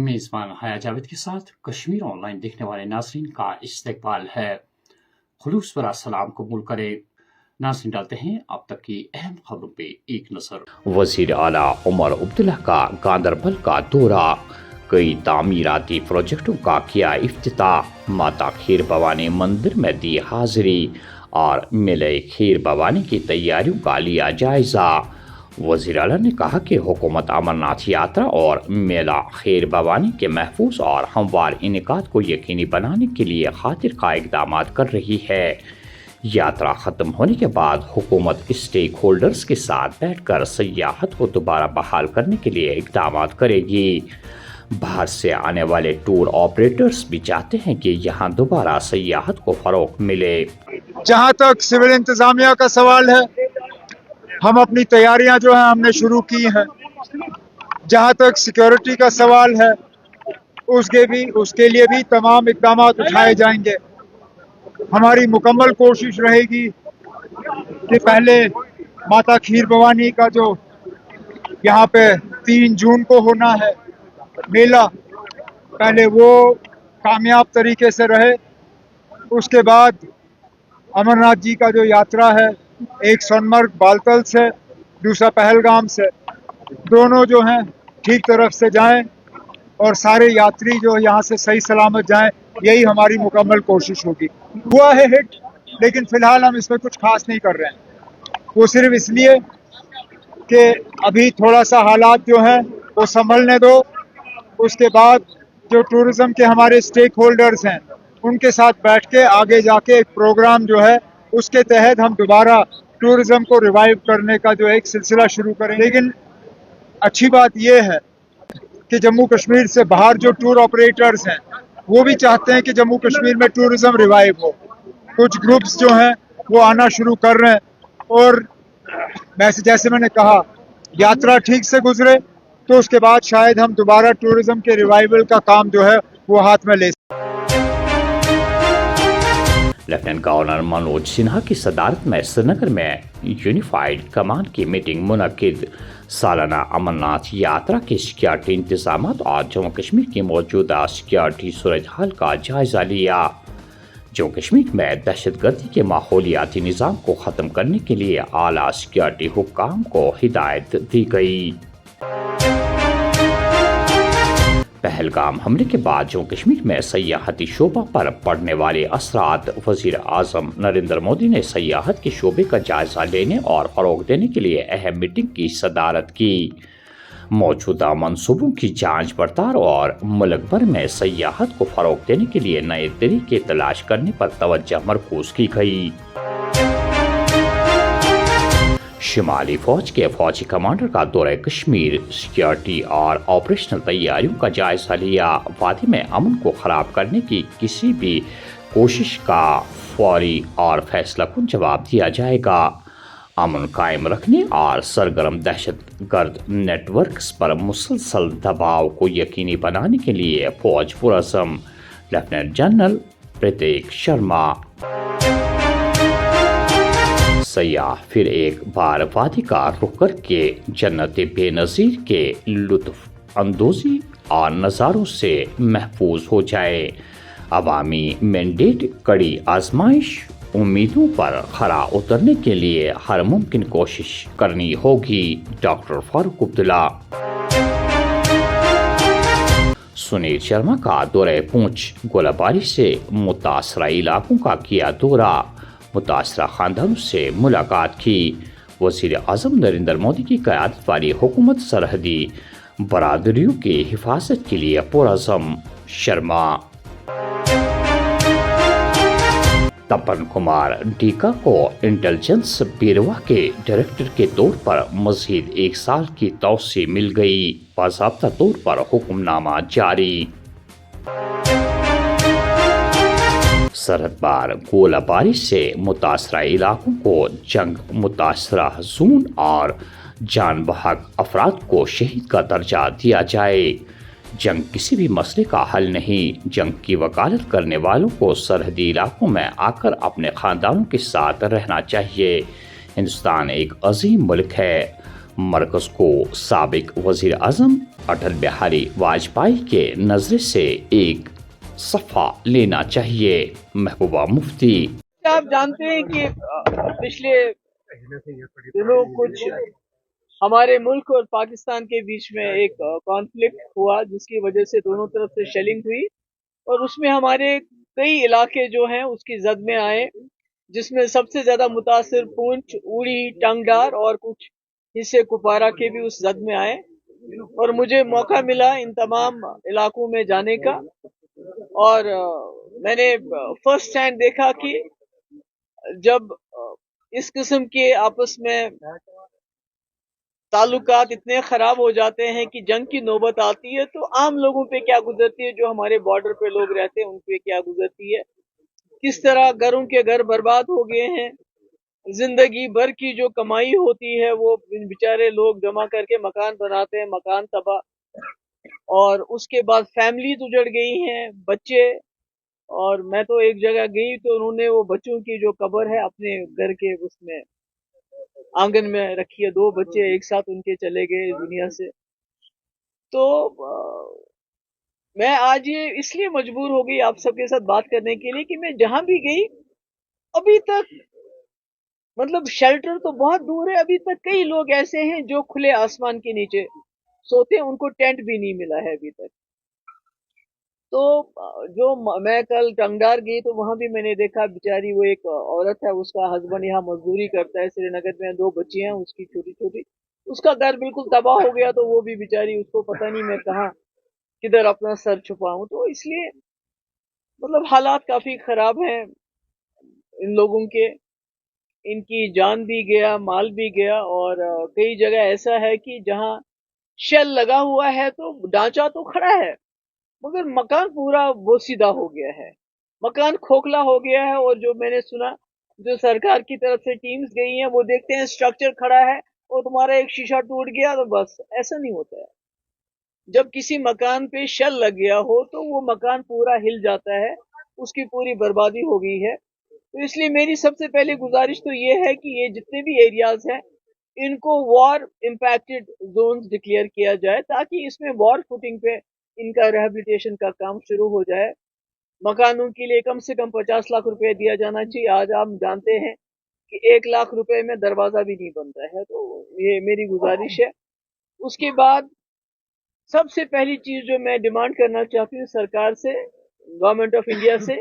मेज़बान हया जावेद के साथ कश्मीर ऑनलाइन देखने वाले नाज़रीन का इस्तकबाल है। खुलूस भरा सलाम कबूल करें। नाज़रीन, डालते हैं अब तक की अहम खबरों पे एक नज़र। वज़ीर आला उमर अब्दुल्ला का गांदरबल का दौरा, कई तामीराती प्रोजेक्टों का किया इफ्तिताह, माता खीर भवानी मंदिर में दी हाजिरी और मेले खीर भवानी की तैयारियों का लिया जायजा। वज़ीर आला ने कहा कि हुकूमत अमरनाथ यात्रा और मेला खीर भवानी के महफूज और हमवार इनेकाद को यकीनी बनाने के लिए खातिर खा इक़दाम कर रही है। यात्रा ख़त्म होने के बाद हुकूमत स्टेक होल्डर्स के साथ बैठकर सयाहत को दोबारा बहाल करने के लिए इक़दाम करेगी। बाहर से आने वाले टूर ऑपरेटर्स भी चाहते हैं कि यहाँ दोबारा सयाहत को फ़रोग़ मिले। जहाँ तक सिविल इंतज़ामिया का सवाल है, हम अपनी तैयारियां जो हैं हमने शुरू की हैं। जहाँ तक सिक्योरिटी का सवाल है, उसके लिए भी तमाम इक़दाम उठाए जाएंगे। हमारी मुकम्मल कोशिश रहेगी कि पहले माता खीर भवानी का जो यहाँ पे 3 जून को होना है मेला, पहले वो कामयाब तरीके से रहे। उसके बाद अमरनाथ जी का जो यात्रा है, एक सोनमर्ग बालतल से, दूसरा पहलगाम से, दोनों जो हैं ठीक तरफ से जाएं और सारे यात्री जो यहाँ से सही सलामत जाएं, यही हमारी मुकम्मल कोशिश होगी। हुआ है हिट, लेकिन फ़िलहाल हम इसमें कुछ खास नहीं कर रहे हैं। वो सिर्फ इसलिए कि अभी थोड़ा सा हालात जो हैं वो संभलने दो। उसके बाद जो टूरिज़्म के हमारे स्टेक होल्डर्स हैं, उनके साथ बैठ के आगे जाके एक प्रोग्राम जो है उसके तहत हम दोबारा टूरिज़्म को रिवाइव करने का जो एक सिलसिला शुरू करें। लेकिन अच्छी बात यह है कि जम्मू कश्मीर से बाहर जो टूर ऑपरेटर्स हैं वो भी चाहते हैं कि जम्मू कश्मीर में टूरिज़्म रिवाइव हो। कुछ ग्रुप्स जो हैं वो आना शुरू कर रहे हैं और जैसे मैंने कहा, यात्रा ठीक से गुजरे तो उसके बाद शायद हम दोबारा टूरिज़्म के रिवाइवल का काम जो है वो हाथ में ले। लेफ्टिनेंट गवर्नर मनोज सिन्हा की सदारत में श्रीनगर में यूनिफाइड कमान की मीटिंग मुनक्किद। सालाना अमरनाथ यात्रा के सिक्योरिटी इंतजाम और जम्मू कश्मीर की मौजूदा सिक्योरिटी सूरत हाल का जायजा लिया। जम्मू कश्मीर में दहशतगर्दी के माहौलियाती निज़ाम को ख़त्म करने के लिए आला सिक्योरिटी हुक्काम को हिदायत दी गई। पहलगाम हमले के बाद जम्मू कश्मीर में सयाहती शोबा पर पड़ने वाले असरात, वज़ीर आज़म नरेंद्र मोदी ने सयाहत के शोबे का जायजा लेने और फ़रोग़ देने के लिए अहम मीटिंग की सदारत की। मौजूदा मंसूबों की जांच पड़ताल और मुल्क भर में सयाहत को फ़रोग़ देने के लिए नए तरीके तलाश करने पर तवज्जो मरकूज़ की गई। शिमाली फौज के फौजी कमांडर का दौरा कश्मीर, सिक्योरिटी और ऑपरेशनल तैयारियों का जायजा लिया। वादी में अमन को ख़राब करने की किसी भी कोशिश का फौरी और फैसलाकुन जवाब दिया जाएगा। अमन कायम रखने और सरगर्म दहशतगर्द नेटवर्क्स पर मुसलसल दबाव को यकीनी बनाने के लिए फौज पुरज़म। लेफ्टिनेंट जनरल प्रतीक शर्मा। सयाह फिर एक बार वादी का रुख करके जन्नत बेनज़ीर के लुत्फ़ अंदोज़ी और नज़ारों से महफूज हो जाए। अवामी मैंडेट कड़ी आजमाइश, उम्मीदों पर खरा उतरने के लिए हर मुमकिन कोशिश करनी होगी। डॉक्टर फारूक अब्दुल्ला। सुनील शर्मा का दौरे पूंछ, गोलाबारी से मुतासरा इलाकों का किया दौरा, मुतासरा खानदानों से मुलाकात की। वज़ीर आज़म नरेंद्र मोदी की क़यादत वाली हुकूमत सरहदी बरादरियों की हिफाजत के लिए पुरज़म। शर्मा। तपन कुमार डीका को इंटेलिजेंस ब्यूरो के डायरेक्टर के तौर पर मज़ीद 1 साल की तौसी मिल गई। बाज़ाब्ता तौर पर हुक्मनामा जारी। सरहद पार गोलाबारी से मुतासरा इलाकों को जंग मुतासरा जोन और जान बहक अफराद को शहीद का दर्जा दिया जाए। जंग किसी भी मसले का हल नहीं। जंग की वकालत करने वालों को सरहदी इलाकों में आकर अपने ख़ानदानों के साथ रहना चाहिए। हिंदुस्तान एक अजीम मुल्क है। मरकज को साबिक वजीर आजम अटल बिहारी वाजपेयी के नजरे से एक सफ़ा लेना चाहिए। महबूबा मुफ्ती। आप जानते हैं कि पिछले दिनों कुछ हमारे मुल्क और पाकिस्तान के बीच में एक कॉन्फ्लिक्ट हुआ, जिसकी वजह से दोनों तरफ से शेलिंग हुई और उसमें हमारे कई इलाके जो हैं उसकी जद में आए, जिसमें सबसे ज्यादा मुतासिर पूंछ, उड़ी, टंगडार और कुछ हिस्से कुपवारा के भी उस जद में आए। और मुझे मौका मिला इन तमाम इलाकों में जाने का और मैंने फर्स्ट हैंड देखा कि जब इस किस्म के आपस में ताल्लुकात इतने खराब हो जाते हैं कि जंग की नौबत आती है, तो आम लोगों पे क्या गुजरती है, जो हमारे बॉर्डर पे लोग रहते हैं उन पे क्या गुजरती है, किस तरह घरों के घर बर्बाद हो गए हैं, जिंदगी भर की जो कमाई होती है वो बेचारे लोग जमा करके मकान बनाते हैं, मकान तबाह, और उसके बाद फैमिली उजड़ गई हैं, बच्चे। और मैं तो एक जगह गई तो उन्होंने वो बच्चों की जो कब्र है अपने घर के उसमें आंगन में रखी है, 2 बच्चे एक साथ उनके चले गए दुनिया से। तो मैं आज ये इसलिए मजबूर हो गई आप सबके साथ बात करने के लिए कि मैं जहां भी गई अभी तक, मतलब शेल्टर तो बहुत दूर है, अभी तक कई लोग ऐसे हैं जो खुले आसमान के नीचे सोते हैं, उनको टेंट भी नहीं मिला है अभी तक। तो जो मैं कल टंगडार गई तो वहां भी मैंने देखा, बेचारी वो एक औरत है, उसका हस्बैंड यहाँ मजदूरी करता है श्रीनगर में, 2 बच्ची हैं उसकी छोटी छोटी, उसका घर बिल्कुल तबाह हो गया, तो वो भी बेचारी, उसको पता नहीं मैं कहाँ किधर अपना सर छुपाऊं। तो इसलिए मतलब हालात काफी खराब हैं इन लोगों के, इनकी जान भी गया, माल भी गया, और कई जगह ऐसा है कि जहां शेल लगा हुआ है तो ढांचा तो खड़ा है मगर मकान पूरा बोसीदा हो गया है, मकान खोखला हो गया है। और जो मैंने सुना, जो सरकार की तरफ से टीम्स गई हैं वो देखते हैं स्ट्रक्चर खड़ा है और तुम्हारा एक शीशा टूट गया तो बस, ऐसा नहीं होता है। जब किसी मकान पे शेल लग गया हो तो वो मकान पूरा हिल जाता है, उसकी पूरी बर्बादी हो गई है। तो इसलिए मेरी सबसे पहली गुजारिश तो ये है कि ये जितने भी एरियाज हैं इनको वॉर इम्पैक्टेड जोन्स डिक्लेयर किया जाए, ताकि इसमें वॉर फुटिंग पे इनका रिहेबिलिटेशन का काम शुरू हो जाए। मकानों के लिए कम से कम 50 लाख रुपए दिया जाना चाहिए। आज आप जानते हैं कि 1 लाख रुपए में दरवाजा भी नहीं बनता है, तो ये मेरी गुजारिश है। उसके बाद सबसे पहली चीज जो मैं डिमांड करना चाहती हूँ सरकार से, गवर्नमेंट ऑफ इंडिया से,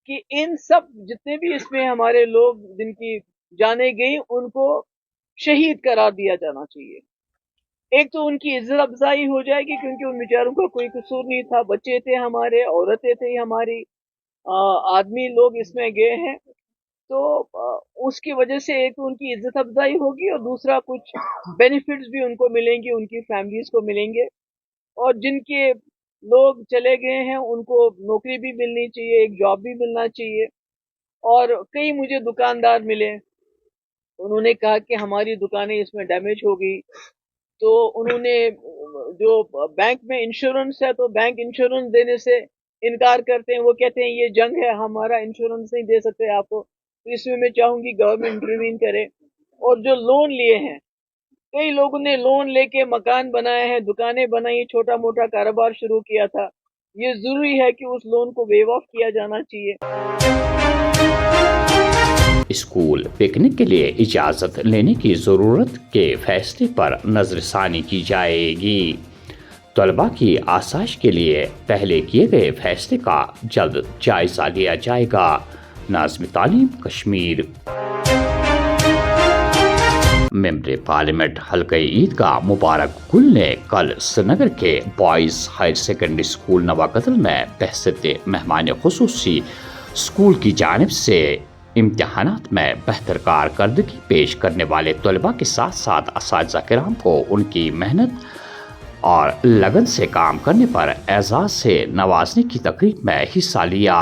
कि इन सब जितने भी इसमें हमारे लोग जिनकी जाने गई उनको शहीद करार दिया जाना चाहिए। एक तो उनकी इज्जत अफजाई हो जाएगी क्योंकि उन बेचारों का कोई कसूर नहीं था, बच्चे थे हमारे, औरतें थी हमारी, आदमी लोग इसमें गए हैं, तो उसकी वजह से एक तो उनकी इज्जत अफजाई होगी और दूसरा कुछ बेनिफिट्स भी उनको मिलेंगे, उनकी फैमिलीज को मिलेंगे। और जिनके लोग चले गए हैं उनको नौकरी भी मिलनी चाहिए, एक जॉब भी मिलना चाहिए। और कई मुझे दुकानदार मिले, उन्होंने कहा कि हमारी दुकानें इसमें डैमेज हो गई, तो उन्होंने जो बैंक में इंश्योरेंस है तो बैंक इंश्योरेंस देने से इनकार करते हैं, वो कहते हैं ये जंग है, हमारा इंश्योरेंस नहीं दे सकते आपको। तो इसमें मैं चाहूंगी गवर्नमेंट इंटरवीन करे। और जो लोन लिए हैं, कई लोगों ने लोन लेके मकान बनाए हैं, दुकानें बनाई, छोटा मोटा कारोबार शुरू किया था, ये जरूरी है कि उस लोन को वेव ऑफ किया जाना चाहिए। स्कूल पिकनिक के लिए इजाज़त लेने की ज़रूरत के फैसले पर नज़रसानी की जाएगी। तलबा की आसाइश के लिए पहले किए गए फैसले का जल्द जायज़ा लिया जाएगा। नाज़िम तालीम कश्मीर। मेंबर पार्लियामेंट हल्का ईदगाह मुबारक गुल ने कल श्रीनगर के बॉयज़ हायर सेकेंडरी स्कूल नवाकतल में बहसत मेहमान खुसूसी स्कूल की जानिब से इम्तिहानात में बेहतर कारकर्दगी पेश करने वाले तलबा के साथ साथ असातिज़ा किराम को उनकी मेहनत और लगन से काम करने पर एजाज़ से नवाजने की तकरीब में हिस्सा लिया।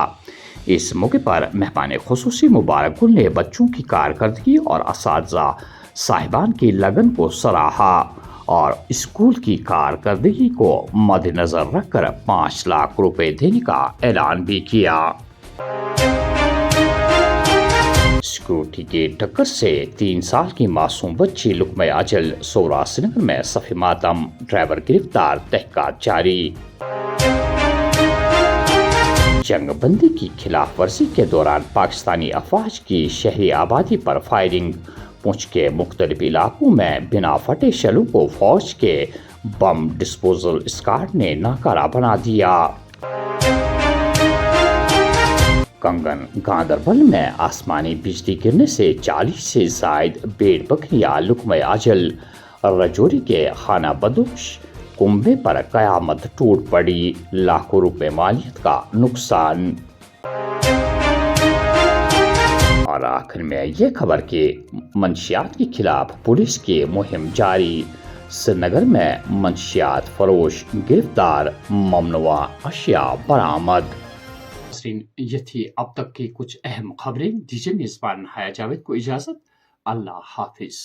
इस मौके पर मेहमान खुसूसी मुबारक गुल ने बच्चों की कारकर्दगी और असातिज़ा साहिबान की लगन को सराहा और स्कूल की कारकर्दगी को मद्देनजर रखकर 5 लाख रुपए देने का ऐलान भी किया। سیکورٹی کی ٹکر سے 3 سال کی معصوم بچی لقمہ اجل، سورا سری نگر میں صف ماتم، ڈرائیور گرفتار، تحقیقات جاری۔ جنگ بندی کی خلاف ورزی کے دوران پاکستانی افواج کی شہری آبادی پر فائرنگ، پونچھ کے مختلف علاقوں میں بنا پھٹے شلوں کو فوج کے بم ڈسپوزل اسکواڈ نے ناکارہ بنا دیا۔ کنگن گاندربل میں آسمانی بجلی گرنے سے 40 سے زائد بھیڑ بکریاں لقمہ اجل، رجوری کے خانہ بدوش کنبے پر قیامت ٹوٹ پڑی، لاکھوں روپے مالیت کا نقصان۔ اور آخر میں یہ خبر کہ منشیات کے خلاف پولیس کی مہم جاری، سری نگر میں منشیات فروش گرفتار، ممنوعہ اشیاء برآمد۔ ناظرین، یہ تھی اب تک کی کچھ اہم خبریں۔ دیجیے میزبان حیا جاوید کو اجازت۔ اللہ حافظ۔